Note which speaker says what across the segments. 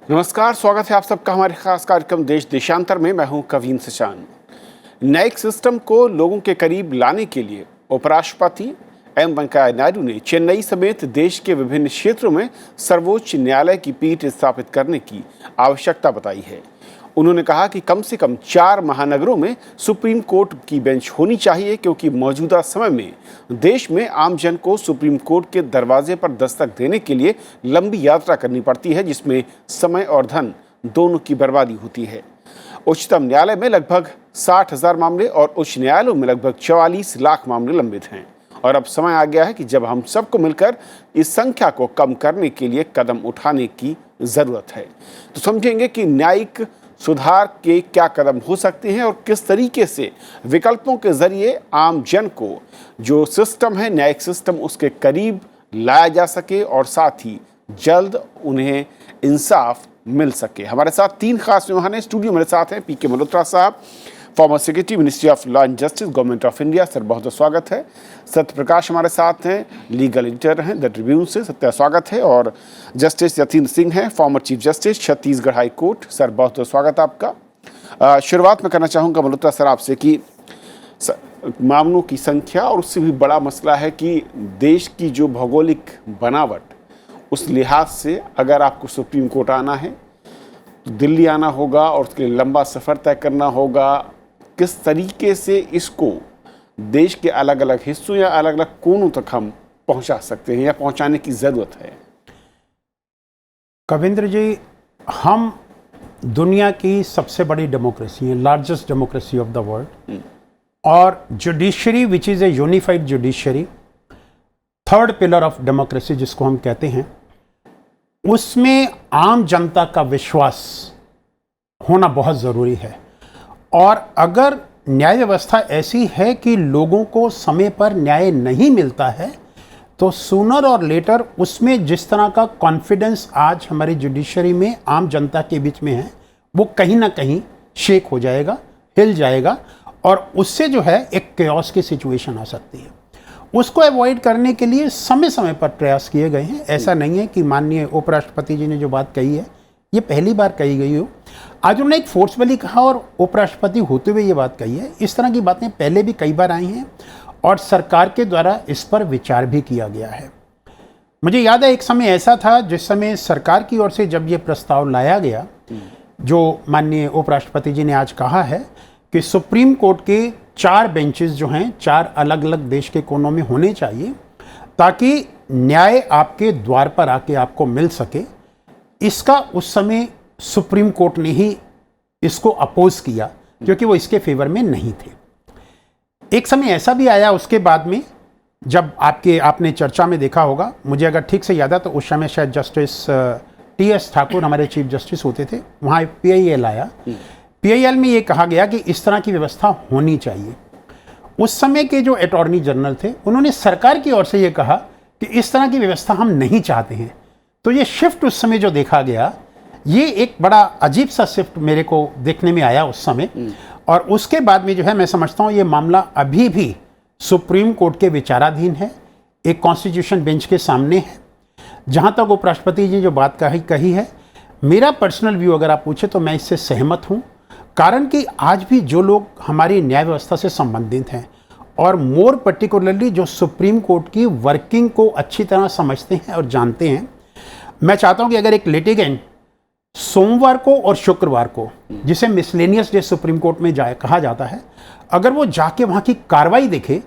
Speaker 1: नमस्कार, स्वागत है आप सबका हमारे खास कार्यक्रम देश देशांतर में। मैं हूं कवीन सचान। न्यायिक सिस्टम को लोगों के करीब लाने के लिए उपराष्ट्रपति एम वेंकैया नायडू ने चेन्नई समेत देश के विभिन्न क्षेत्रों में सर्वोच्च न्यायालय की पीठ स्थापित करने की आवश्यकता बताई है। उन्होंने कहा कि कम से कम 4 महानगरों में सुप्रीम कोर्ट की बेंच होनी चाहिए, क्योंकि मौजूदा समय में देश में आमजन को सुप्रीम कोर्ट के दरवाजे पर दस्तक देने के लिए लंबी यात्रा करनी पड़ती है, जिसमें समय और धन दोनों की बर्बादी होती है। उच्चतम न्यायालय में लगभग 60,000 मामले और उच्च न्यायालयों में लगभग 44 लाख मामले लंबित हैं और अब समय आ गया है कि जब हम सबको मिलकर इस संख्या को कम करने के लिए कदम उठाने की ज़रूरत है। तो समझेंगे कि न्यायिक सुधार के क्या कदम हो सकते हैं और किस तरीके से विकल्पों के जरिए आम जन को जो सिस्टम है, न्यायिक सिस्टम, उसके करीब लाया जा सके और साथ ही जल्द उन्हें इंसाफ मिल सके। हमारे साथ 3 खास मेहमान हैं। स्टूडियो मेरे साथ हैं पीके मल्होत्रा साहब, former secretary ministry of law and justice, government of India. Sir, बहुत बहुत स्वागत है। सत्यप्रकाश हमारे साथ हैं, लीगल एडिटर हैं द ट्रिब्यून से। सत्या, स्वागत है। और जस्टिस यतीन्द्र सिंह हैं, former chief justice, Chhattisgarh high court. Sir, बहुत बहुत स्वागत आपका। शुरुआत में करना चाहूँगा मल्होत्रा सर आपसे कि मामलों की संख्या और उससे भी बड़ा मसला है कि देश की जो भौगोलिक बनावट, उस लिहाज से अगर आपको सुप्रीम कोर्ट आना है तो दिल्ली आना होगा और उसके लिए लंबा सफ़र तय करना होगा। किस तरीके से इसको देश के अलग अलग हिस्सों या अलग अलग कोनों तक हम पहुंचा सकते हैं या पहुंचाने की ज़रूरत है?
Speaker 2: कविंद्र जी, हम दुनिया की सबसे बड़ी डेमोक्रेसी है, largest democracy of the world, और judiciary which is a unified judiciary, third pillar of democracy जिसको हम कहते हैं, उसमें आम जनता का विश्वास होना बहुत ज़रूरी है। और अगर न्याय व्यवस्था ऐसी है कि लोगों को समय पर न्याय नहीं मिलता है तो सूनर और लेटर उसमें जिस तरह का कॉन्फिडेंस आज हमारी जुडिशरी में आम जनता के बीच में है, वो कहीं ना कहीं शेक हो जाएगा, हिल जाएगा, और उससे जो है एक केओस की सिचुएशन आ सकती है। उसको अवॉइड करने के लिए समय समय पर प्रयास किए गए हैं। ऐसा नहीं है कि माननीय उपराष्ट्रपति जी ने जो बात कही है ये पहली बार कही गई हो। आज उन्होंने एक फोर्सफुली कहा और उपराष्ट्रपति होते हुए ये बात कही है। इस तरह की बातें पहले भी कई बार आई हैं और सरकार के द्वारा इस पर विचार भी किया गया है। मुझे याद है एक समय ऐसा था जिस समय सरकार की ओर से जब ये प्रस्ताव लाया गया, जो माननीय उपराष्ट्रपति जी ने आज कहा है कि सुप्रीम कोर्ट के 4 बेंचेस जो हैं 4 अलग अलग देश के कोनों में होने चाहिए ताकि न्याय आपके द्वार पर आके आपको मिल सके। इसका उस समय सुप्रीम कोर्ट ने ही इसको अपोज किया क्योंकि वो इसके फेवर में नहीं थे। एक समय ऐसा भी आया उसके बाद में जब आपने चर्चा में देखा होगा, मुझे अगर ठीक से याद है तो उस समय शायद जस्टिस TS ठाकुर हमारे चीफ जस्टिस होते थे, वहाँ PIL आया। PIL में ये कहा गया कि इस तरह की व्यवस्था होनी चाहिए। उस समय के जो अटॉर्नी जनरल थे उन्होंने सरकार की ओर से ये कहा कि इस तरह की व्यवस्था हम नहीं चाहते हैं। तो ये शिफ्ट उस समय जो देखा गया, ये एक बड़ा अजीब सा शिफ्ट मेरे को देखने में आया उस समय। और उसके बाद में जो है मैं समझता हूँ ये मामला अभी भी सुप्रीम कोर्ट के विचाराधीन है, एक कॉन्स्टिट्यूशन बेंच के सामने है। जहाँ तक उपराष्ट्रपति जी जो बात कही है, मेरा पर्सनल व्यू अगर आप पूछे तो मैं इससे सहमत हूँ। कारण कि आज भी जो लोग हमारी न्याय व्यवस्था से संबंधित हैं और मोर पर्टिकुलरली जो सुप्रीम कोर्ट की वर्किंग को अच्छी तरह समझते हैं और जानते हैं, मैं चाहता हूं कि अगर एक लिटिगेंट सोमवार को और शुक्रवार को, जिसे मिसलेनियस डे सुप्रीम कोर्ट में कहा जाता है, अगर वो जाके वहां की कार्रवाई देखे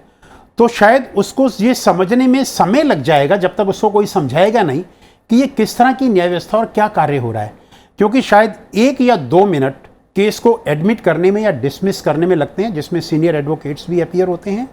Speaker 2: तो शायद उसको ये समझने में समय लग जाएगा, जब तक उसको कोई समझाएगा नहीं कि ये किस तरह की न्याय व्यवस्था और क्या कार्य हो रहा है। क्योंकि शायद 1 या 2 मिनट केस को एडमिट करने में या डिसमिस करने में लगते हैं, जिसमें सीनियर एडवोकेट्स भी अपीयर होते हैं,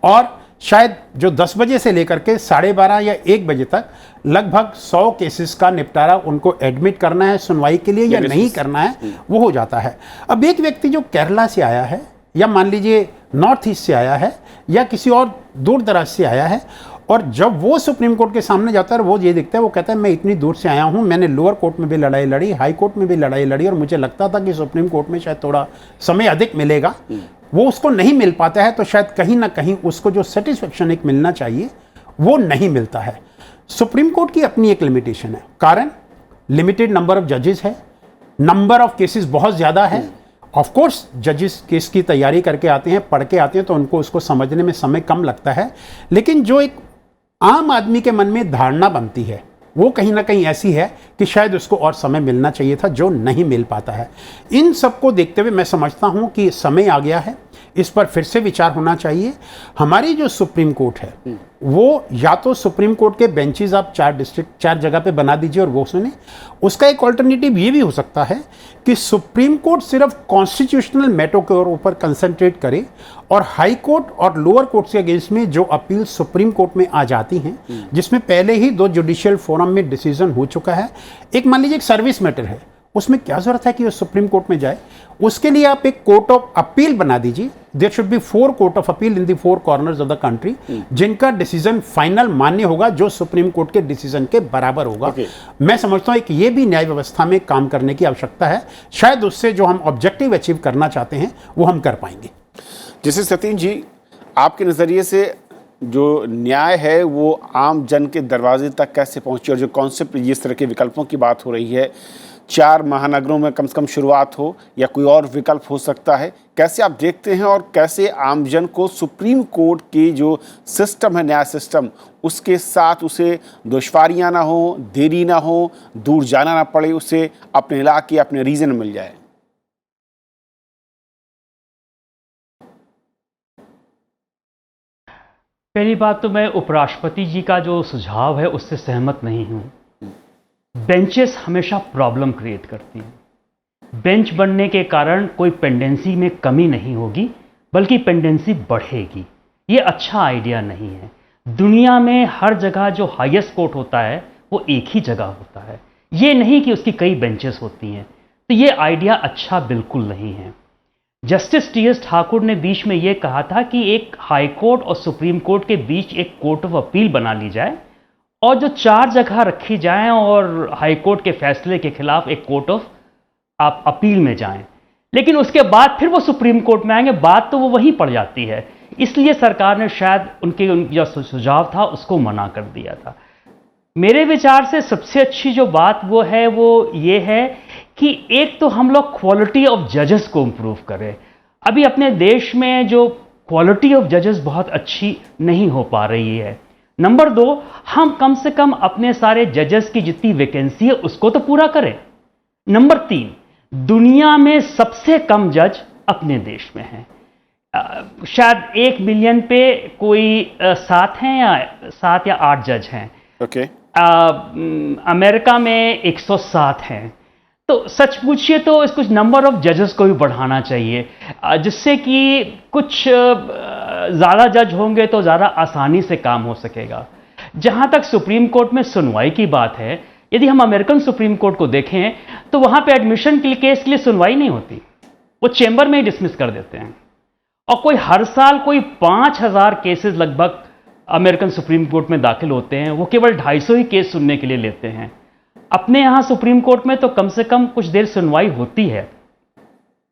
Speaker 2: और शायद जो 10 बजे से लेकर के 12:30 या 1 बजे तक लगभग 100 केसेस का निपटारा उनको एडमिट करना है सुनवाई के लिए या नहीं करना है, वो हो जाता है। अब एक व्यक्ति जो केरला से आया है या मान लीजिए नॉर्थ ईस्ट से आया है या किसी और दूर दराज से आया है, और जब वो सुप्रीम कोर्ट के सामने जाता है वो ये देखता है, वो कहता है मैं इतनी दूर से आया हूँ, मैंने लोअर कोर्ट में भी लड़ाई लड़ी, हाई कोर्ट में भी लड़ाई लड़ी, और मुझे लगता था कि सुप्रीम कोर्ट में शायद थोड़ा समय अधिक मिलेगा, वो उसको नहीं मिल पाता है, तो शायद कहीं ना कहीं उसको जो सेटिस्फेक्शन एक मिलना चाहिए वो नहीं मिलता है। सुप्रीम कोर्ट की अपनी एक लिमिटेशन है। कारण लिमिटेड नंबर ऑफ जजेस है, नंबर ऑफ केसेस बहुत ज़्यादा है। ऑफ कोर्स जजेस केस की तैयारी करके आते हैं, पढ़ के आते हैं, तो उनको उसको समझने में समय कम लगता है। लेकिन जो एक आम आदमी के मन में धारणा बनती है वो कहीं ना कहीं ऐसी है कि शायद उसको और समय मिलना चाहिए था, जो नहीं मिल पाता है। इन सबको देखते हुए मैं समझता हूं कि समय आ गया है, इस पर फिर से विचार होना चाहिए। हमारी जो सुप्रीम कोर्ट है वो या तो सुप्रीम कोर्ट के बेंचेस आप 4 जगह पे बना दीजिए और वो सुने। उसका एक ऑल्टरनेटिव ये भी हो सकता है कि सुप्रीम कोर्ट सिर्फ कॉन्स्टिट्यूशनल मैटर के ऊपर कंसंट्रेट करे और हाई कोर्ट और लोअर कोर्ट के अगेंस्ट में जो अपील सुप्रीम कोर्ट में आ जाती हैं, जिसमें पहले ही 2 जुडिशियल फोरम में डिसीजन हो चुका है। एक मान लीजिए एक सर्विस मैटर है, उसमें क्या जरूरत है कि वो सुप्रीम कोर्ट में जाए? उसके लिए आप एक कोर्ट ऑफ अपील बना दीजिए। There should be 4 court of appeal in the 4 corners of the country, जिनका डिसीजन फाइनल मान्य होगा, जो सुप्रीम कोर्ट के डिसीजन के बराबर होगा। मैं समझता हूं कि ये भी न्याय व्यवस्था में काम करने की आवश्यकता है। शायद उससे जो हम ऑब्जेक्टिव अचीव करना चाहते हैं वो हम कर पाएंगे।
Speaker 1: जैसे सतीश जी, आपके नज़रिए से जो न्याय है वो आम जन के दरवाजे तक कैसे पहुंचे, और जो कॉन्सेप्ट जिस तरह के विकल्पों की बात हो रही है, 4 महानगरों में कम से कम शुरुआत हो या कोई और विकल्प हो सकता है, कैसे आप देखते हैं? और कैसे आम जन को सुप्रीम कोर्ट की जो सिस्टम है, न्याय सिस्टम, उसके साथ उसे दुश्वारियां ना हो, देरी ना हो, दूर जाना ना पड़े, उसे अपने इलाके अपने रीजन में मिल जाए?
Speaker 3: पहली बात तो मैं उपराष्ट्रपति जी का जो सुझाव है उससे सहमत नहीं हूं। बेंचेस हमेशा प्रॉब्लम क्रिएट करती हैं। बेंच बनने के कारण कोई पेंडेंसी में कमी नहीं होगी, बल्कि पेंडेंसी बढ़ेगी। ये अच्छा आइडिया नहीं है। दुनिया में हर जगह जो हाईएस्ट कोर्ट होता है वो एक ही जगह होता है, ये नहीं कि उसकी कई बेंचेस होती हैं। तो ये आइडिया अच्छा बिल्कुल नहीं है। Justice T.S.. ठाकुर ने बीच में ये कहा था कि एक हाई कोर्ट और सुप्रीम कोर्ट के बीच एक कोर्ट ऑफ अपील बना ली जाए और जो 4 जगह रखी जाएं और हाई कोर्ट के फैसले के खिलाफ एक कोर्ट ऑफ आप अपील में जाएं। लेकिन उसके बाद फिर वो सुप्रीम कोर्ट में आएंगे, बात तो वो वहीं पड़ जाती है। इसलिए सरकार ने शायद उनके जो सुझाव था उसको मना कर दिया था। मेरे विचार से सबसे अच्छी जो बात वो ये है कि एक तो हम लोग क्वालिटी ऑफ जजेस को इंप्रूव करें। अभी अपने देश में जो क्वालिटी ऑफ जजेस बहुत अच्छी नहीं हो पा रही है। नंबर 2, हम कम से कम अपने सारे जजेस की जितनी वैकेंसी है उसको तो पूरा करें। नंबर 3, दुनिया में सबसे कम जज अपने देश में हैं। शायद 1 मिलियन पे कोई 7 हैं या 7 या 8 जज हैं।
Speaker 1: ओके।
Speaker 3: अमेरिका में 107 हैं। तो सच पूछिए तो कुछ नंबर ऑफ जजेस को भी बढ़ाना चाहिए, जिससे कि कुछ ज़्यादा जज होंगे तो ज़्यादा आसानी से काम हो सकेगा। जहाँ तक सुप्रीम कोर्ट में सुनवाई की बात है, यदि हम अमेरिकन सुप्रीम कोर्ट को देखें तो वहाँ पे एडमिशन के केस के लिए सुनवाई नहीं होती, वो चेंबर में ही डिसमिस कर देते हैं। और कोई हर साल कोई 5000 केसेस लगभग अमेरिकन सुप्रीम कोर्ट में दाखिल होते हैं, वो केवल 250 ही केस सुनने के लिए लेते हैं। अपने यहाँ सुप्रीम कोर्ट में तो कम से कम कुछ देर सुनवाई होती है।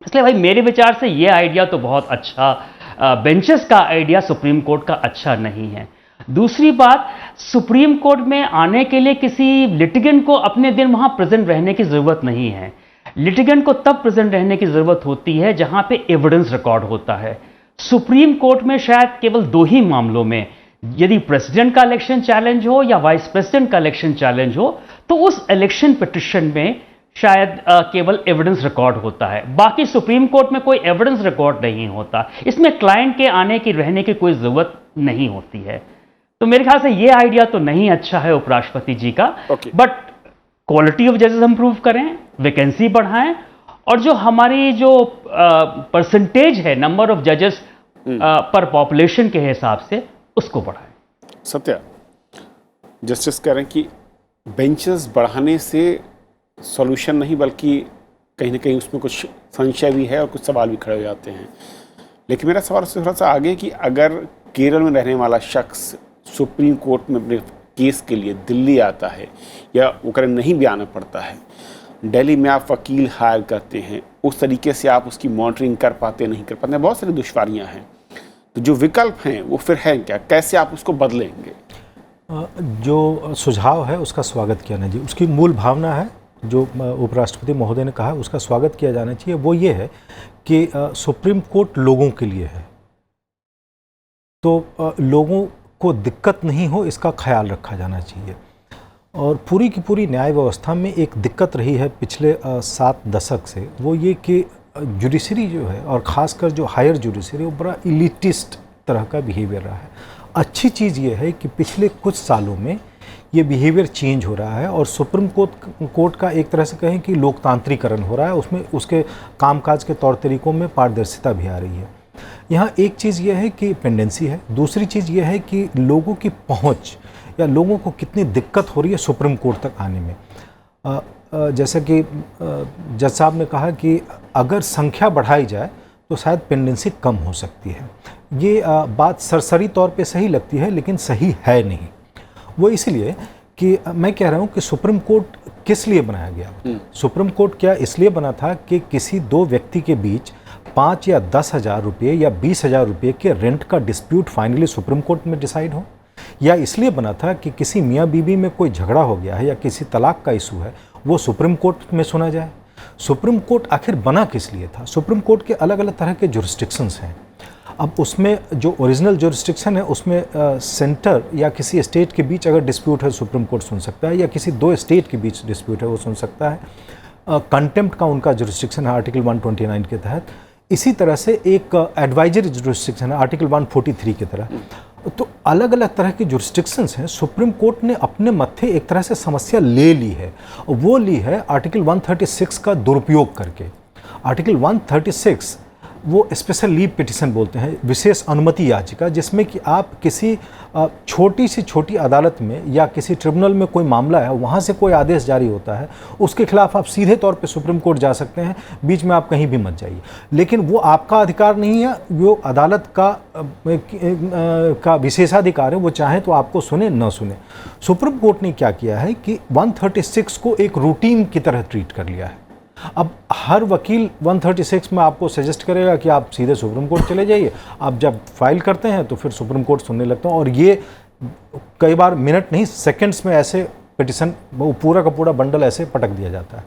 Speaker 3: इसलिए भाई मेरे विचार से ये आइडिया तो बहुत अच्छा, बेंचेस का आइडिया सुप्रीम कोर्ट का अच्छा नहीं है। दूसरी बात, सुप्रीम कोर्ट में आने के लिए किसी लिटिगेंट को अपने दिन वहाँ प्रेजेंट रहने की ज़रूरत नहीं है। लिटिगेंट को तब प्रेजेंट रहने की ज़रूरत होती है जहाँ पे एविडेंस रिकॉर्ड होता है। सुप्रीम कोर्ट में शायद केवल 2 ही मामलों में, यदि प्रेसिडेंट का इलेक्शन चैलेंज हो या वाइस प्रेसिडेंट का इलेक्शन चैलेंज हो, तो उस इलेक्शन पिटिशन में शायद केवल एविडेंस रिकॉर्ड होता है। बाकी सुप्रीम कोर्ट में कोई एविडेंस रिकॉर्ड नहीं होता। इसमें क्लाइंट के आने की रहने की कोई ज़रूरत नहीं होती है। तो मेरे ख्याल से ये आइडिया तो नहीं अच्छा है उपराष्ट्रपति जी का। बट क्वालिटी ऑफ जजेस इंप्रूव करें, वैकेंसी बढ़ाएं, और जो हमारी जो परसेंटेज है नंबर ऑफ जजेस पर पॉपुलेशन के हिसाब से उसको बढ़ाएं।
Speaker 1: सत्या, जस्टिस कह रहे हैं कि बेंचेस बढ़ाने से सॉल्यूशन नहीं, बल्कि कहीं ना कहीं उसमें कुछ संशय भी है और कुछ सवाल भी खड़े हो जाते हैं। लेकिन मेरा सवाल उससे थोड़ा सा आगे कि अगर केरल में रहने वाला शख्स सुप्रीम कोर्ट में अपने केस के लिए दिल्ली आता है या वो नहीं भी आना पड़ता है, दिल्ली में आप वकील हायर करते हैं, उस तरीके से आप उसकी मॉनिटरिंग कर पाते नहीं कर पाते, बहुत सारी दुश्वारियाँ हैं। तो जो विकल्प हैं वो फिर हैं क्या, कैसे आप उसको बदलेंगे?
Speaker 4: जो सुझाव है उसका स्वागत किया ना जी। उसकी मूल भावना है जो उपराष्ट्रपति महोदय ने कहा उसका स्वागत किया जाना चाहिए, वो ये है कि सुप्रीम कोर्ट लोगों के लिए है, तो लोगों को दिक्कत नहीं हो इसका ख्याल रखा जाना चाहिए। और पूरी की पूरी न्याय व्यवस्था में एक दिक्कत रही है पिछले 7 दशक से, वो ये कि जुडिशरी जो है और ख़ासकर जो हायर जुडिशरी वो बड़ा इलिटिस्ट तरह का बिहेवियर रहा है। अच्छी चीज़ ये है कि पिछले कुछ सालों में ये बिहेवियर चेंज हो रहा है और सुप्रीम कोर्ट का एक तरह से कहें कि लोकतांत्रिकरण हो रहा है, उसमें उसके कामकाज के तौर तरीक़ों में पारदर्शिता भी आ रही है। यहाँ एक चीज़ ये है कि पेंडेंसी है, दूसरी चीज़ ये है कि लोगों की पहुँच या लोगों को कितनी दिक्कत हो रही है सुप्रीम कोर्ट तक आने में। जैसे कि जज साहब ने कहा कि अगर संख्या बढ़ाई जाए तो शायद पेंडेंसी कम हो सकती है। ये बात सरसरी तौर पे सही लगती है लेकिन सही है नहीं। वो इसलिए कि मैं कह रहा हूँ कि सुप्रीम कोर्ट किस लिए बनाया गया। सुप्रीम कोर्ट क्या इसलिए बना था कि किसी दो व्यक्ति के बीच 5 या 10 हज़ार रुपये या 20 हज़ार रुपये के रेंट का डिस्प्यूट फाइनली सुप्रीम कोर्ट में डिसाइड हो, या इसलिए बना था कि किसी मियाँ बीवी में कोई झगड़ा हो गया है या किसी तलाक का इशू है वो सुप्रीम कोर्ट में सुना जाए। सुप्रीम कोर्ट आखिर बना किस लिए था? सुप्रीम कोर्ट के अलग अलग तरह के जुरिस्डिक्शंस हैं। अब उसमें जो ओरिजिनल जुरिस्डिक्शन है उसमें सेंटर या किसी स्टेट के बीच अगर डिस्प्यूट है सुप्रीम कोर्ट सुन सकता है, या किसी 2 स्टेट के बीच डिस्प्यूट है वो सुन सकता है। कंटेम्प्ट का उनका जुरिस्डिक्शन है आर्टिकल 129 के तहत। इसी तरह से एक एडवाइजरी जुरिस्डिक्शन है आर्टिकल 143 की तरह। तो अलग अलग तरह की जुरिस्डिक्शंस हैं। सुप्रीम कोर्ट ने अपने मत्थे एक तरह से समस्या ले ली है, वो ली है आर्टिकल 136 का दुरुपयोग करके। आर्टिकल 136 वो स्पेशल लीव पिटिशन बोलते हैं, विशेष अनुमति याचिका, जिसमें कि आप किसी छोटी से छोटी अदालत में या किसी ट्रिब्यूनल में कोई मामला है, वहाँ से कोई आदेश जारी होता है, उसके खिलाफ आप सीधे तौर पे सुप्रीम कोर्ट जा सकते हैं, बीच में आप कहीं भी मत जाइए। लेकिन वो आपका अधिकार नहीं है, वो अदालत का विशेषाधिकार है, वो चाहे तो आपको सुने न सुने। सुप्रीम कोर्ट ने क्या किया है कि 136 को एक रूटीन की तरह ट्रीट कर लिया है। अब हर वकील 136 में आपको सजेस्ट करेगा कि आप सीधे सुप्रीम कोर्ट चले जाइए। आप जब फाइल करते हैं तो फिर सुप्रीम कोर्ट सुनने लगता है, और ये कई बार मिनट नहीं सेकंड्स में ऐसे पिटिशन पूरा का पूरा बंडल ऐसे पटक दिया जाता है।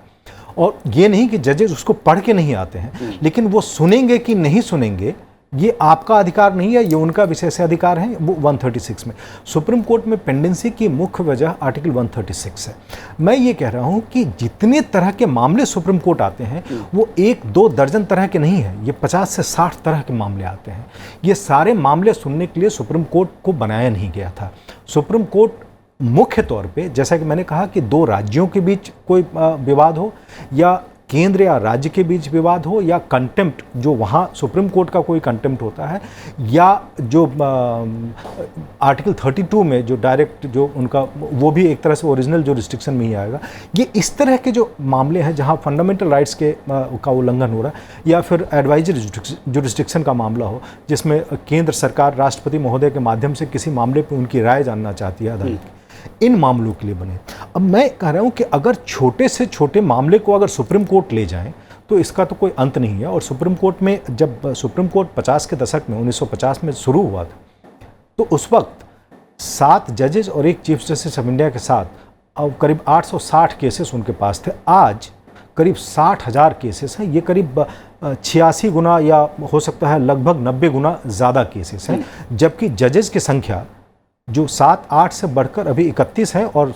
Speaker 4: और ये नहीं कि जजेस उसको पढ़ के नहीं आते हैं, लेकिन वो सुनेंगे कि नहीं सुनेंगे ये आपका अधिकार नहीं है, ये उनका विशेषाधिकार है, वो 136 में। सुप्रीम कोर्ट में पेंडेंसी की मुख्य वजह आर्टिकल 136 है। मैं ये कह रहा हूँ कि जितने तरह के मामले सुप्रीम कोर्ट आते हैं वो 1-2 दर्जन तरह के नहीं हैं, ये 50 से 60 तरह के मामले आते हैं। ये सारे मामले सुनने के लिए सुप्रीम कोर्ट को बनाया नहीं गया था। सुप्रीम कोर्ट मुख्य तौर पे, जैसा कि मैंने कहा कि 2 राज्यों के बीच कोई विवाद हो, या केंद्र या राज्य के बीच विवाद हो, या कंटेम्प्ट जो वहाँ सुप्रीम कोर्ट का कोई कंटेम्प्ट होता है, या जो आर्टिकल 32 में जो डायरेक्ट जो उनका वो भी एक तरह से ओरिजिनल जो रिस्ट्रिक्शन में ही आएगा। ये इस तरह के जो मामले हैं जहाँ फंडामेंटल राइट्स का उल्लंघन हो रहा है, या फिर एडवाइजरी जुरिस्डिक्शन का मामला हो जिसमें केंद्र सरकार राष्ट्रपति महोदय के माध्यम से किसी मामले पर उनकी राय जानना चाहती है अदालत की, इन मामलों के लिए बने। अब मैं कह रहा हूं कि अगर छोटे से छोटे मामले को अगर सुप्रीम कोर्ट ले जाएं तो इसका तो कोई अंत नहीं है। और सुप्रीम कोर्ट में जब सुप्रीम कोर्ट 50 के दशक में 1950 में शुरू हुआ था तो उस वक्त 7 जजेस और 1 चीफ जस्टिस ऑफ इंडिया के साथ और करीब 860 केसेस उनके पास थे। आज करीब 60,000 केसेस हैं। ये करीब 86 गुना या हो सकता है लगभग 90 गुना ज़्यादा केसेस हैं, जबकि जजेस की संख्या जो 7-8 से बढ़कर अभी 31 है और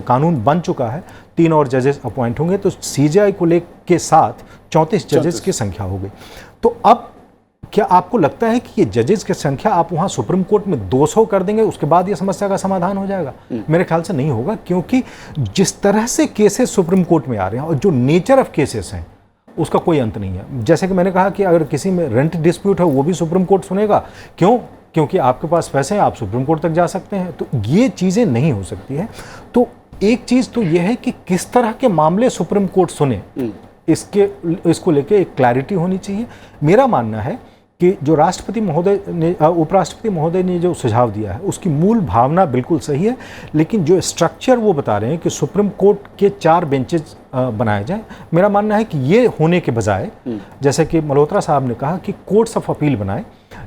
Speaker 4: कानून बन चुका है, 3 और जजेस अपॉइंट होंगे, तो सीजेआई को के साथ 34 जजेस की संख्या हो गई। तो अब क्या आपको लगता है कि ये जजेस की संख्या आप वहाँ सुप्रीम कोर्ट में 200 कर देंगे उसके बाद ये समस्या का समाधान हो जाएगा? मेरे ख्याल से नहीं होगा, क्योंकि जिस तरह से केसेस सुप्रीम कोर्ट में आ रहे हैं और जो नेचर ऑफ केसेस हैं उसका कोई अंत नहीं है। जैसे कि मैंने कहा कि अगर किसी में रेंट डिस्प्यूट है वो भी सुप्रीम कोर्ट सुनेगा। क्यों? क्योंकि आपके पास पैसे हैं, आप सुप्रीम कोर्ट तक जा सकते हैं। तो ये चीज़ें नहीं हो सकती हैं। तो एक चीज़ तो ये है कि किस तरह के मामले सुप्रीम कोर्ट सुने, इसको लेके एक क्लैरिटी होनी चाहिए। मेरा मानना है कि जो राष्ट्रपति महोदय ने उपराष्ट्रपति महोदय ने जो सुझाव दिया है उसकी मूल भावना बिल्कुल सही है, लेकिन जो स्ट्रक्चर वो बता रहे हैं कि सुप्रीम कोर्ट के 4 बेंचेस बनाए जाएं, मेरा मानना है कि ये होने के बजाय जैसे कि मल्होत्रा साहब ने कहा कि कोर्ट्स ऑफ अपील बनाए,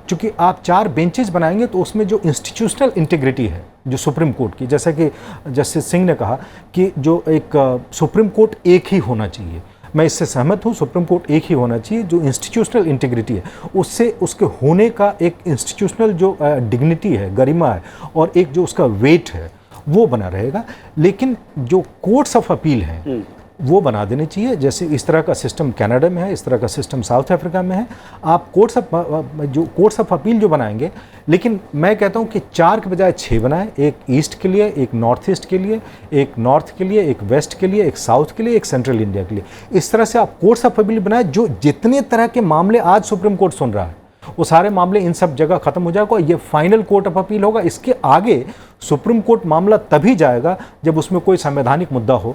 Speaker 4: चूंकि आप 4 बेंचेस बनाएंगे तो उसमें जो इंस्टीट्यूशनल इंटीग्रिटी है जो सुप्रीम कोर्ट की, जैसा कि जस्टिस सिंह ने कहा कि जो एक सुप्रीम कोर्ट एक ही होना चाहिए, मैं इससे सहमत हूँ, सुप्रीम कोर्ट एक ही होना चाहिए। जो इंस्टीट्यूशनल इंटीग्रिटी है उससे उसके होने का एक इंस्टीट्यूशनल जो डिग्निटी है, गरिमा है, और एक जो उसका वेट है वो बना रहेगा। लेकिन जो कोर्ट्स ऑफ अपील हैं वो बना देने चाहिए। जैसे इस तरह का सिस्टम कनाडा में है, इस तरह का सिस्टम साउथ अफ्रीका में है। आप कोर्ट्स ऑफ अपील जो बनाएंगे, लेकिन मैं कहता हूं कि 4 के बजाय 6 बनाएं, एक ईस्ट के लिए, एक नॉर्थ ईस्ट के लिए, एक नॉर्थ के लिए, एक वेस्ट के लिए, एक साउथ के लिए, एक सेंट्रल इंडिया के लिए। इस तरह से आप कोर्ट्स ऑफ अपील बनाएं, जो जितने तरह के मामले आज सुप्रीम कोर्ट सुन रहा है वो सारे मामले इन सब जगह खत्म हो जाएगा। ये फाइनल कोर्ट ऑफ अपील होगा। इसके आगे सुप्रीम कोर्ट मामला तभी जाएगा जब उसमें कोई संवैधानिक मुद्दा हो,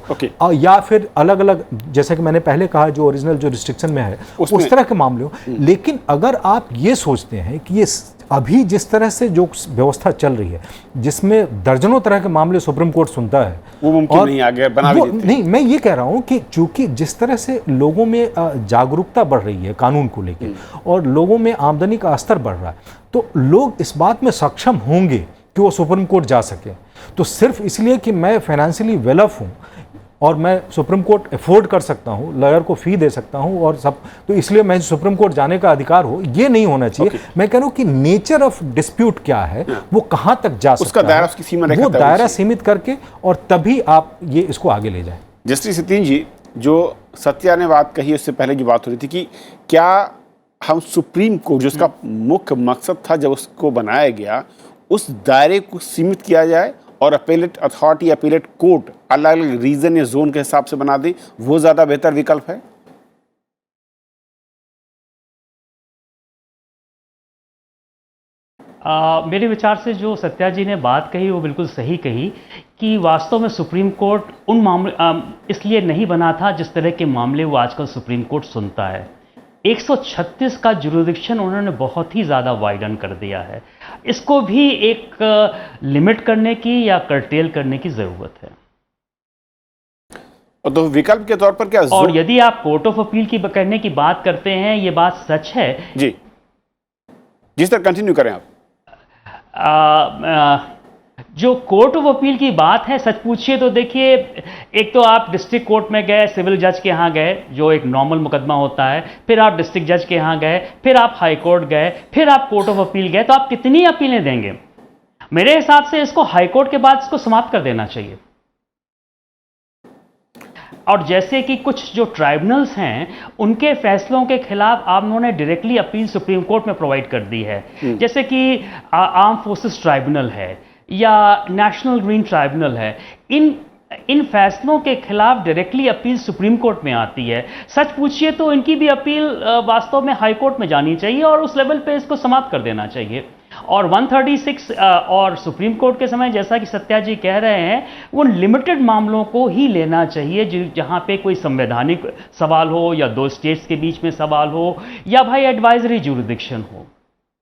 Speaker 4: या फिर अलग अलग, जैसा कि मैंने पहले कहा, जो ओरिजिनल जो रिस्ट्रिक्शन में है उस तरह के मामले हो। लेकिन अगर आप ये सोचते हैं कि ये अभी जिस तरह से जो व्यवस्था चल रही है, जिसमें दर्जनों तरह के मामले सुप्रीम कोर्ट सुनता है, वो मुमकिन नहीं, आगे बना भी देते। नहीं, मैं ये कह रहा हूं कि चूंकि जिस तरह से लोगों में जागरूकता बढ़ रही है कानून को लेकर, और लोगों में आमदनी का स्तर बढ़ रहा है, तो लोग इस बात में सक्षम होंगे कि वो सुप्रीम कोर्ट जा सके। तो सिर्फ इसलिए कि मैं फाइनेंशियली वेल ऑफ हूँ और मैं सुप्रीम कोर्ट अफोर्ड कर सकता हूँ, लॉयर को फी दे सकता हूँ और सब, तो इसलिए मैं सुप्रीम कोर्ट जाने का अधिकार हो, ये नहीं होना चाहिए। मैं कह रहा हूँ कि नेचर ऑफ डिस्प्यूट क्या है, वो कहाँ तक जा सकता है, दायरा, उसकी सीमा, वो दायरा सीमित करके, और तभी आप ये इसको आगे ले जाएं।
Speaker 1: जस्टिस सतीन जी, जो सत्या ने बात कही उससे पहले जो बात हो रही थी कि क्या हम सुप्रीम कोर्ट, जो उसका मुख्य मकसद था जब उसको बनाया गया, उस दायरे को सीमित किया जाए और अपीलेट अथॉरिटी, अपीलेट कोर्ट अलग अलग रीजन या जोन के हिसाब से बना दे, वो ज्यादा बेहतर विकल्प है?
Speaker 3: मेरे विचार से जो सत्या जी ने बात कही वो बिल्कुल सही कही कि वास्तव में सुप्रीम कोर्ट उन मामले इसलिए नहीं बना था जिस तरह के मामले वो आजकल सुप्रीम कोर्ट सुनता है। 136 का जुरिडिक्शन उन्होंने बहुत ही ज़्यादा वाइडन कर दिया है। इसको भी एक लिमिट करने की या कर्टेल करने की ज़रूरत है।
Speaker 1: और तो विकल्प के तौर पर क्या,
Speaker 3: और यदि आप कोर्ट ऑफ अपील की करने की बात करते हैं, ये बात सच है
Speaker 1: जी, जिस तरह कंटिन्यू करें आप।
Speaker 3: जो कोर्ट ऑफ अपील की बात है, सच पूछिए तो देखिए, एक तो आप डिस्ट्रिक्ट कोर्ट में गए, सिविल जज के यहाँ गए, जो एक नॉर्मल मुकदमा होता है, फिर आप डिस्ट्रिक्ट जज के यहाँ गए, फिर आप हाई कोर्ट गए, फिर आप कोर्ट ऑफ अपील गए, तो आप कितनी अपीलें देंगे? मेरे हिसाब से इसको हाई कोर्ट के बाद इसको समाप्त कर देना चाहिए। और जैसे कि कुछ जो ट्राइब्यूनल्स हैं, उनके फैसलों के खिलाफ आप उन्होंने डायरेक्टली अपील सुप्रीम कोर्ट में प्रोवाइड कर दी है। जैसे कि आर्म फोर्सेस ट्राइब्यूनल है या नेशनल ग्रीन ट्राइब्यूनल है, इन फैसलों के खिलाफ डायरेक्टली अपील सुप्रीम कोर्ट में आती है। सच पूछिए तो इनकी भी अपील वास्तव में हाई कोर्ट में जानी चाहिए और उस लेवल पे इसको समाप्त कर देना चाहिए। और 136 और सुप्रीम कोर्ट के समय, जैसा कि सत्या जी कह रहे हैं, उन लिमिटेड मामलों को ही लेना चाहिए जहां पे कोई संवैधानिक सवाल हो, या दो स्टेट्स के बीच में सवाल हो, या भाई एडवाइजरी जुरिडिक्शन हो।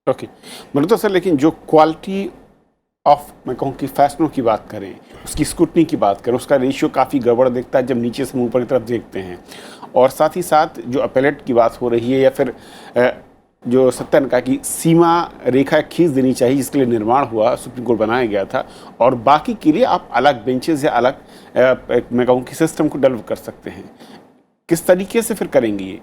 Speaker 1: ओके, मतलब सर, लेकिन जो क्वालिटी ऑफ, मैं कहूँ कि फैसलों की बात करें, उसकी स्क्रूटनी की बात करें, उसका रेशियो काफ़ी गड़बड़ दिखता है जब नीचे से ऊपर की तरफ देखते हैं। और साथ ही साथ जो अपीलेट की बात हो रही है, या फिर जो सत्या ने कहा कि सीमा रेखा खींच देनी चाहिए, जिसके लिए निर्माण हुआ, सुप्रीम कोर्ट बनाया गया था, और बाकी के लिए आप अलग बेंचेस या अलग मैं कहूँ कि सिस्टम को डेवलप कर सकते हैं। किस तरीके से फिर करेंगे ये?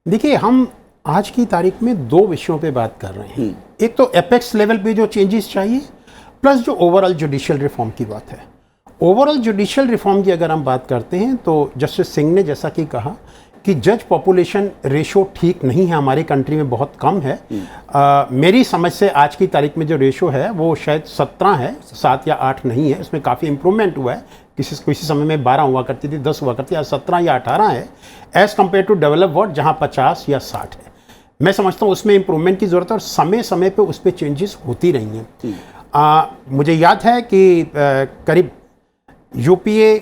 Speaker 2: देखिए, हम आज की तारीख में 2 विषयों पे बात कर रहे हैं। एक तो एपेक्स लेवल पे जो चेंजेस चाहिए, प्लस जो ओवरऑल जुडिशियल रिफॉर्म की बात है। ओवरऑल जुडिशियल रिफॉर्म की अगर हम बात करते हैं तो जस्टिस सिंह ने जैसा कि कहा कि जज पॉपुलेशन रेशो ठीक नहीं है, हमारी कंट्री में बहुत कम है। मेरी समझ से आज की तारीख में जो रेशो है वो शायद 17 है, 7 या 8 नहीं है। इसमें काफ़ी इंप्रूवमेंट हुआ है। किसी समय में 12 हुआ करती थी, 10 हुआ करती है, आज 17 या 18 है, as compared to develop world जहाँ 50 या 60 है। मैं समझता हूँ उसमें इंप्रूवमेंट की ज़रूरत है और समय समय पर उस पर चेंजेस होती रही हैं। मुझे याद है कि करीब UPA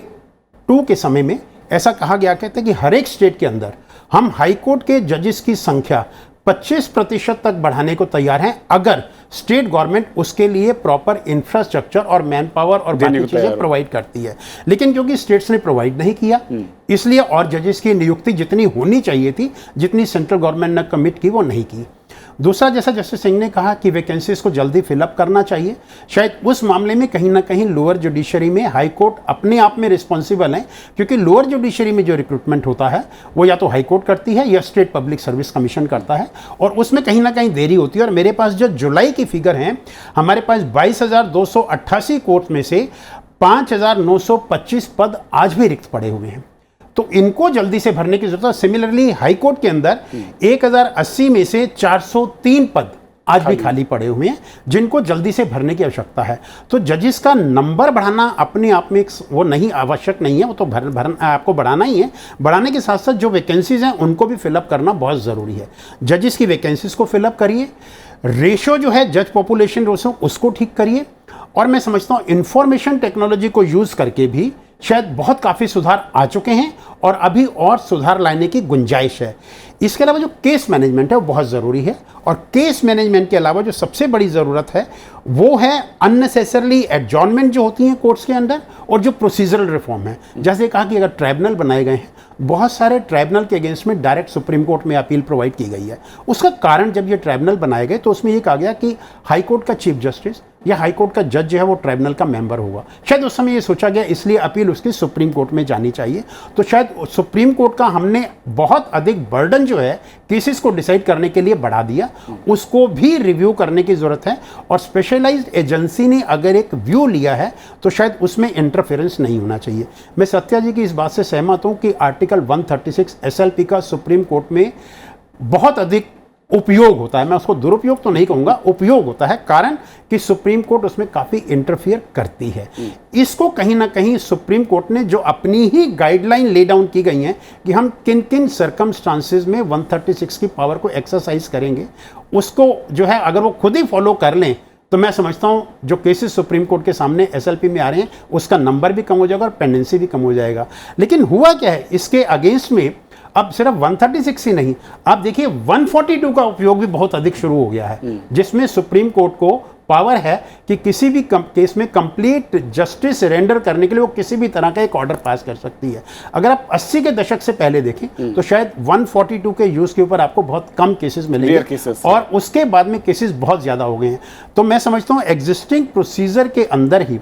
Speaker 2: 2 के समय में ऐसा कहा गया कहते कि हर एक स्टेट के अंदर हम हाई कोर्ट के जजेस की संख्या 25% तक बढ़ाने को तैयार हैं, अगर स्टेट गवर्नमेंट उसके लिए प्रॉपर इंफ्रास्ट्रक्चर और मैन पावर और बाकी चीज़ें प्रोवाइड करती है। लेकिन क्योंकि स्टेट्स ने प्रोवाइड नहीं किया, इसलिए और जजेस की नियुक्ति जितनी होनी चाहिए थी, जितनी सेंट्रल गवर्नमेंट ने कमिट की, वो नहीं की। दूसरा, जैसा जस्टिस सिंह ने कहा कि वैकेंसीज को जल्दी फिलअप करना चाहिए, शायद उस मामले में कहीं ना कहीं लोअर जुडिशरी में हाई कोर्ट अपने आप में रिस्पॉन्सिबल है, क्योंकि लोअर जुडिशरी में जो रिक्रूटमेंट होता है वो या तो हाई कोर्ट करती है या स्टेट पब्लिक सर्विस कमीशन करता है, और उसमें कहीं ना कहीं देरी होती है। और मेरे पास जो जुलाई की फिगर हैं, हमारे पास 22,288 कोर्ट में से 5,925 पद आज भी रिक्त पड़े हुए हैं, तो इनको जल्दी से भरने की जरूरत है। सिमिलरली हाई कोर्ट के अंदर 1080 में से 403 पद आज भी खाली पड़े हुए हैं, जिनको जल्दी से भरने की आवश्यकता है। तो जजेस का नंबर बढ़ाना अपने आप में वो नहीं आवश्यक नहीं है, वो तो आपको बढ़ाना ही है। बढ़ाने के साथ साथ जो वैकेंसीज हैं उनको भी फिलअप करना बहुत ज़रूरी है। जजेस की वैकेंसीज को फिलअप करिए, रेशो जो है जज पॉपुलेशन रेशो उसको ठीक करिए, और मैं समझता हूँ इंफॉर्मेशन टेक्नोलॉजी को यूज़ करके भी शायद बहुत काफ़ी सुधार आ चुके हैं और अभी और सुधार लाने की गुंजाइश है। इसके अलावा जो केस मैनेजमेंट है वो बहुत ज़रूरी है, और केस मैनेजमेंट के अलावा जो सबसे बड़ी ज़रूरत है वो है अननेसेसरली एडजॉर्नमेंट जो होती हैं कोर्ट्स के अंदर, और जो प्रोसीजरल रिफॉर्म है। जैसे कहा कि अगर ट्राइब्यूनल बनाए गए हैं, बहुत सारे ट्राइब्यूनल के अगेंस्ट में डायरेक्ट सुप्रीम कोर्ट में अपील प्रोवाइड की गई है। उसका कारण, जब ये ट्राइब्यूनल बनाए गए तो उसमें ये कहा गया कि हाई कोर्ट का चीफ जस्टिस या हाई कोर्ट का जज जो है वो ट्राइब्यूनल का मेंबर होगा। शायद उस समय ये सोचा गया, इसलिए अपील उसकी सुप्रीम कोर्ट में जानी चाहिए। तो शायद सुप्रीम कोर्ट का हमने बहुत अधिक बर्डन जो है केसेस को डिसाइड करने के लिए बढ़ा दिया, उसको भी रिव्यू करने की जरूरत है। और स्पेशलाइज्ड एजेंसी ने अगर एक व्यू लिया है तो शायद उसमें इंटरफेरेंस नहीं होना चाहिए। मैं सत्या जी की इस बात से सहमत हूं कि आर्टिकल 136 SLP का सुप्रीम कोर्ट में बहुत अधिक उपयोग होता है। मैं उसको दुरुपयोग तो नहीं कहूंगा, उपयोग होता है, कारण कि सुप्रीम कोर्ट उसमें काफी इंटरफियर करती है। इसको कहीं ना कहीं सुप्रीम कोर्ट ने जो अपनी ही गाइडलाइन ले डाउन की गई हैं कि हम किन किन सर्कमस्टांसेस में 136 की पावर को एक्सरसाइज करेंगे, उसको जो है अगर वो खुद ही फॉलो कर लें तो मैं समझता हूं जो केसेस सुप्रीम कोर्ट के सामने SLP में आ रहे हैं उसका नंबर भी कम हो जाएगा और पेंडेंसी भी कम हो जाएगा। लेकिन हुआ क्या है, इसके अगेंस्ट में अब सिर्फ 136 ही नहीं, आप देखिए 142 का उपयोग भी बहुत अधिक शुरू हो गया है, जिसमें सुप्रीम कोर्ट को पावर है कि किसी भी केस में कंप्लीट जस्टिस रेंडर करने के लिए वो किसी भी तरह का एक ऑर्डर पास कर सकती है। अगर आप 80 के दशक से पहले देखें तो शायद 142 के यूज के ऊपर आपको बहुत कम केसेस मिलेंगे, और उसके बाद में केसेस बहुत ज्यादा हो गए हैं। तो मैं समझता हूं एग्जिस्टिंग प्रोसीजर के अंदर ही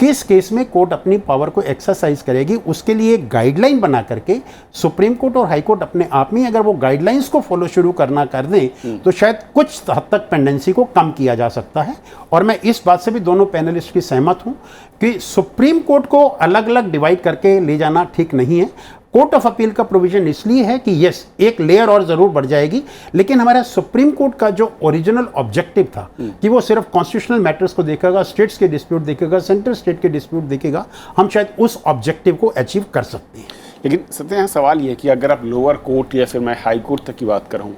Speaker 2: किस केस में कोर्ट अपनी पावर को एक्सरसाइज करेगी, उसके लिए एक गाइडलाइन बना करके सुप्रीम कोर्ट और हाई कोर्ट अपने आप में अगर वो गाइडलाइंस को फॉलो शुरू करना कर दें तो शायद कुछ हद तक पेंडेंसी को कम किया जा सकता है। और मैं इस बात से भी दोनों पैनलिस्ट की सहमत हूं कि सुप्रीम कोर्ट को अलग अलग डिवाइड करके ले जाना ठीक नहीं है। कोर्ट ऑफ अपील का प्रोविजन इसलिए है कि यस, एक लेयर और जरूर बढ़ जाएगी, लेकिन हमारा सुप्रीम कोर्ट का जो ओरिजिनल ऑब्जेक्टिव था कि वो सिर्फ कॉन्स्टिट्यूशनल मैटर्स को देखेगा, स्टेट्स के डिस्प्यूट देखेगा, सेंट्रल स्टेट के डिस्प्यूट देखेगा, हम शायद उस ऑब्जेक्टिव को अचीव कर सकते हैं।
Speaker 1: लेकिन सत्य यहाँ सवाल ये है कि अगर आप लोअर कोर्ट या फिर मैं हाई कोर्ट तक की बात करूँ,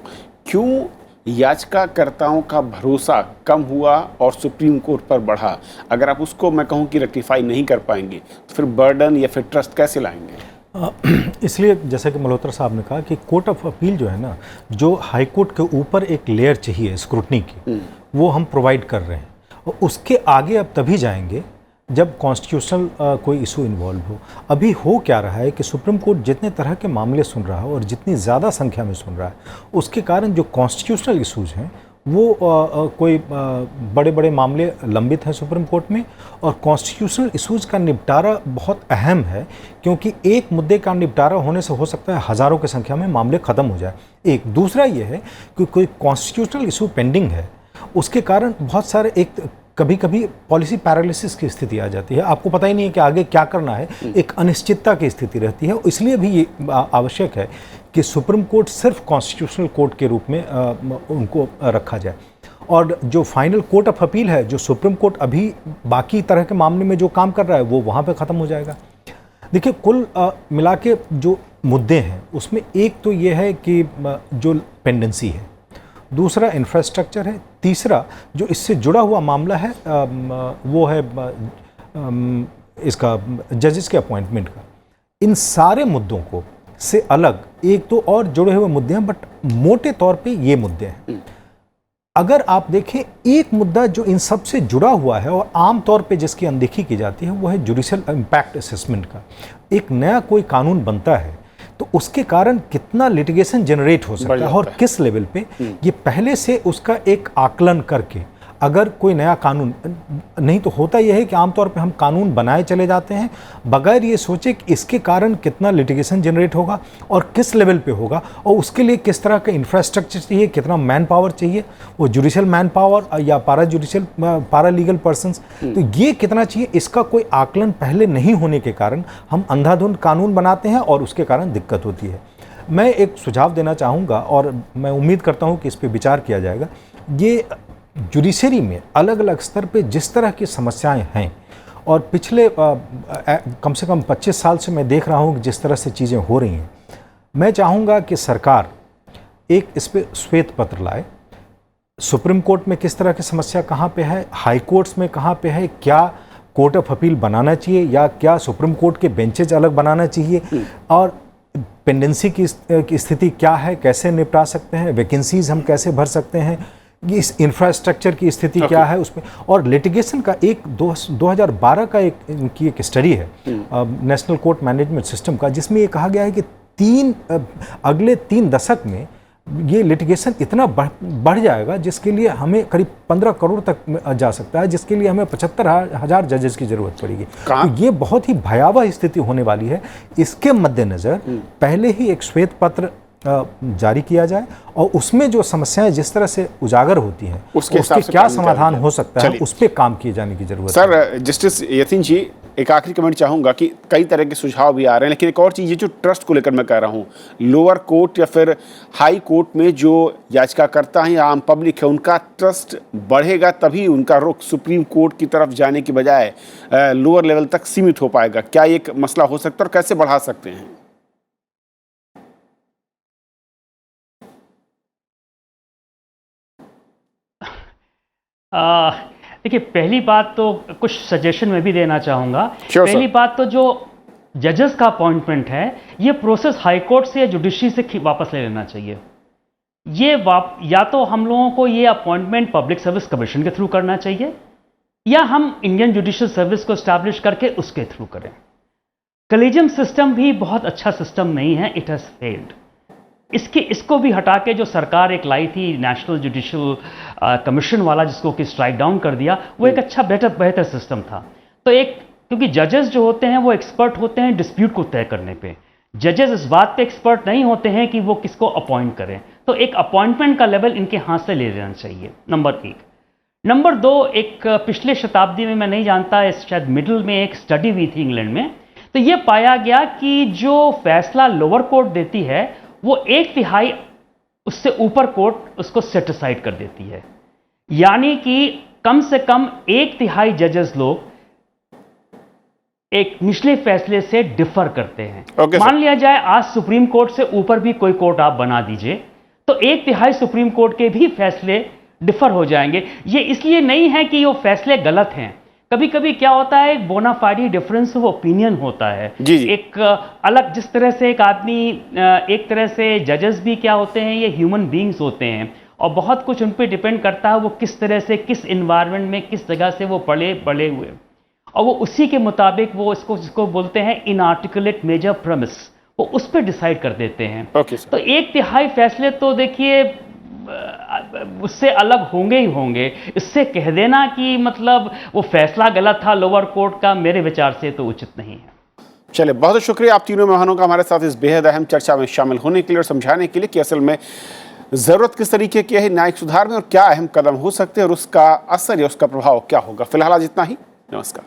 Speaker 1: क्यों याचिकाकर्ताओं का भरोसा कम हुआ और सुप्रीम कोर्ट पर बढ़ा? अगर आप उसको मैं कहूँ कि रेक्टिफाई नहीं कर पाएंगे तो फिर बर्डन या फिर ट्रस्ट कैसे लाएंगे?
Speaker 4: इसलिए जैसा कि मल्होत्रा साहब ने कहा कि कोर्ट ऑफ अपील जो है ना, जो हाई कोर्ट के ऊपर एक लेयर चाहिए स्क्रूटनी की, वो हम प्रोवाइड कर रहे हैं। और उसके आगे अब तभी जाएंगे जब कॉन्स्टिट्यूशनल कोई इशू इन्वॉल्व हो। अभी हो क्या रहा है कि सुप्रीम कोर्ट जितने तरह के मामले सुन रहा है और जितनी ज़्यादा संख्या में सुन रहा है, उसके कारण जो कॉन्स्टिट्यूशनल इशूज़ हैं वो कोई बड़े बड़े मामले लंबित हैं सुप्रीम कोर्ट में, और कॉन्स्टिट्यूशनल इशूज़ का निपटारा बहुत अहम है, क्योंकि एक मुद्दे का निपटारा होने से हो सकता है हज़ारों की संख्या में मामले ख़त्म हो जाए। एक दूसरा ये है कि कोई कॉन्स्टिट्यूशनल इशू पेंडिंग है, उसके कारण बहुत सारे कभी कभी पॉलिसी पैरालिसिस की स्थिति आ जाती है, आपको पता ही नहीं है कि आगे क्या करना है, एक अनिश्चितता की स्थिति रहती है। इसलिए भी ये आवश्यक है कि सुप्रीम कोर्ट सिर्फ कॉन्स्टिट्यूशनल कोर्ट के रूप में उनको रखा जाए। और जो फाइनल कोर्ट ऑफ अपील है, जो सुप्रीम कोर्ट अभी बाकी तरह के मामले में जो काम कर रहा है, वो वहाँ पे ख़त्म हो जाएगा। देखिए, कुल मिला के जो मुद्दे हैं उसमें एक तो ये है कि जो पेंडेंसी है, दूसरा इंफ्रास्ट्रक्चर है, तीसरा जो इससे जुड़ा हुआ मामला है वो है इसका जजेस के अपॉइंटमेंट का। इन सारे मुद्दों को से अलग एक तो और जुड़े हुए मुद्दे हैं, बट मोटे तौर पे ये मुद्दे हैं। अगर आप देखें, एक मुद्दा जो इन सब से जुड़ा हुआ है और आम तौर पे जिसकी अनदेखी की जाती है, वो है जुडिशियल इम्पैक्ट असेसमेंट का। एक नया कोई कानून बनता है तो उसके कारण कितना लिटिगेशन जनरेट हो सकता है और किस लेवल पे, ये पहले से उसका एक आकलन करके अगर कोई नया कानून, नहीं तो होता यह है कि आमतौर पे हम कानून बनाए चले जाते हैं बगैर ये सोचे कि इसके कारण कितना लिटिगेशन जनरेट होगा और किस लेवल पे होगा और उसके लिए किस तरह का इंफ्रास्ट्रक्चर चाहिए, कितना मैन पावर चाहिए, वो जुडिशियल मैन पावर या पारा लीगल पर्सन्स, तो ये कितना चाहिए, इसका कोई आकलन पहले नहीं होने के कारण हम अंधाधुंध कानून बनाते हैं और उसके कारण दिक्कत होती है। मैं एक सुझाव देना चाहूँगा और मैं उम्मीद करता हूँ कि इस पर विचार किया जाएगा। ये जुडिशरी में अलग अलग स्तर पे जिस तरह की समस्याएं हैं और पिछले कम से कम 25 साल से मैं देख रहा हूं कि जिस तरह से चीज़ें हो रही हैं, मैं चाहूँगा कि सरकार एक इस पे श्वेत पत्र लाए। सुप्रीम कोर्ट में किस तरह की समस्या कहाँ पे है, हाई कोर्ट्स में कहाँ पे है, क्या कोर्ट ऑफ अपील बनाना चाहिए या क्या सुप्रीम कोर्ट के बेंचेज अलग बनाना चाहिए, और पेंडेंसी की स्थिति क्या है, कैसे निपटा सकते हैं, वैकेंसीज हम कैसे भर सकते हैं, इस इंफ्रास्ट्रक्चर की स्थिति क्या है उसमें। और लिटिगेशन का 2012 का एक स्टडी है नेशनल कोर्ट मैनेजमेंट सिस्टम का, जिसमें ये कहा गया है कि अगले 3 दशक में ये लिटिगेशन इतना बढ़ जाएगा जिसके लिए हमें करीब 15 करोड़ तक जा सकता है, जिसके लिए हमें 75,000 जजेस की जरूरत पड़ेगी। तो ये बहुत ही भयावह स्थिति होने वाली है। इसके मद्देनजर पहले ही एक श्वेत पत्र जारी किया जाए और उसमें जो समस्याएं जिस तरह से उजागर होती हैं उसके क्या समाधान हो सकता है, उस पर काम किए जाने की जरूरत है।
Speaker 1: सर, जस्टिस यतीन जी, एक आखिरी कमेंट चाहूंगा कि कई तरह के सुझाव भी आ रहे हैं, लेकिन एक और चीज़, ये जो ट्रस्ट को लेकर मैं कह रहा हूँ, लोअर कोर्ट या फिर हाई कोर्ट में जो याचिकाकर्ता हैं या आम पब्लिक है, उनका ट्रस्ट बढ़ेगा तभी उनका रुख सुप्रीम कोर्ट की तरफ जाने की बजाय लोअर लेवल तक सीमित हो पाएगा। क्या एक मसला हो सकता है और कैसे बढ़ा सकते हैं?
Speaker 3: देखिए, पहली बात तो कुछ सजेशन मैं भी देना चाहूँगा। पहली बात तो जो जजेस का अपॉइंटमेंट है, ये प्रोसेस हाई कोर्ट से या जुडिशरी से वापस ले लेना चाहिए। ये या तो हम लोगों को ये अपॉइंटमेंट पब्लिक सर्विस कमीशन के थ्रू करना चाहिए या हम इंडियन जुडिशियल सर्विस को एस्टैब्लिश करके उसके थ्रू करें। कलेजियम सिस्टम भी बहुत अच्छा सिस्टम नहीं है, इट हैज़ फेल्ड। इसको भी हटा के जो सरकार एक लाई थी नेशनल जुडिशियल कमीशन वाला, जिसको कि स्ट्राइक डाउन कर दिया, वो एक अच्छा बेहतर सिस्टम था। तो क्योंकि जजेस जो होते हैं वो एक्सपर्ट होते हैं डिस्प्यूट को तय करने पे, जजेस इस बात पे एक्सपर्ट नहीं होते हैं कि वो किसको अपॉइंट करें। तो एक अपॉइंटमेंट का लेवल इनके हाथ से ले लेना चाहिए, नंबर 1। नंबर 2, एक पिछले शताब्दी में, मैं नहीं जानता, शायद मिडिल में एक स्टडी हुई थी इंग्लैंड में, तो ये पाया गया कि जो फैसला लोअर कोर्ट देती है वो 1/3 उससे ऊपर कोर्ट उसको सेटिसाइड कर देती है। यानी कि कम से कम 1/3 जजेस लोग एक निचले फैसले से डिफर करते हैं। मान लिया जाए आज सुप्रीम कोर्ट से ऊपर भी कोई कोर्ट आप बना दीजिए तो 1/3 सुप्रीम कोर्ट के भी फैसले डिफर हो जाएंगे। ये इसलिए नहीं है कि वो फैसले गलत हैं, कभी कभी क्या होता है, एक बोनाफाइड डिफरेंस ऑफ ओपिनियन होता है।
Speaker 1: जी।
Speaker 3: एक अलग, जिस तरह से एक आदमी, एक तरह से जजेस भी क्या होते हैं, ये ह्यूमन बींग्स होते हैं और बहुत कुछ उन पे डिपेंड करता है वो किस तरह से, किस इन्वायरमेंट में, किस जगह से वो पले हुए, और वो उसी के मुताबिक वो जिसको बोलते हैं इनआर्टिकुलेट मेजर प्रेमिस, वो उस पर डिसाइड कर देते हैं। तो 1/3 फैसले तो देखिए उससे अलग होंगे ही होंगे। इससे कह देना कि मतलब वो फैसला गलत था लोअर कोर्ट का, मेरे विचार से तो उचित नहीं है।
Speaker 1: चलिए, बहुत शुक्रिया आप तीनों मेहमानों का हमारे साथ इस बेहद अहम चर्चा में शामिल होने के लिए और समझाने के लिए कि असल में ज़रूरत किस तरीके की है न्यायिक सुधार में और क्या अहम कदम हो सकते हैं और उसका असर या उसका प्रभाव क्या होगा। फिलहाल आज इतना ही, नमस्कार।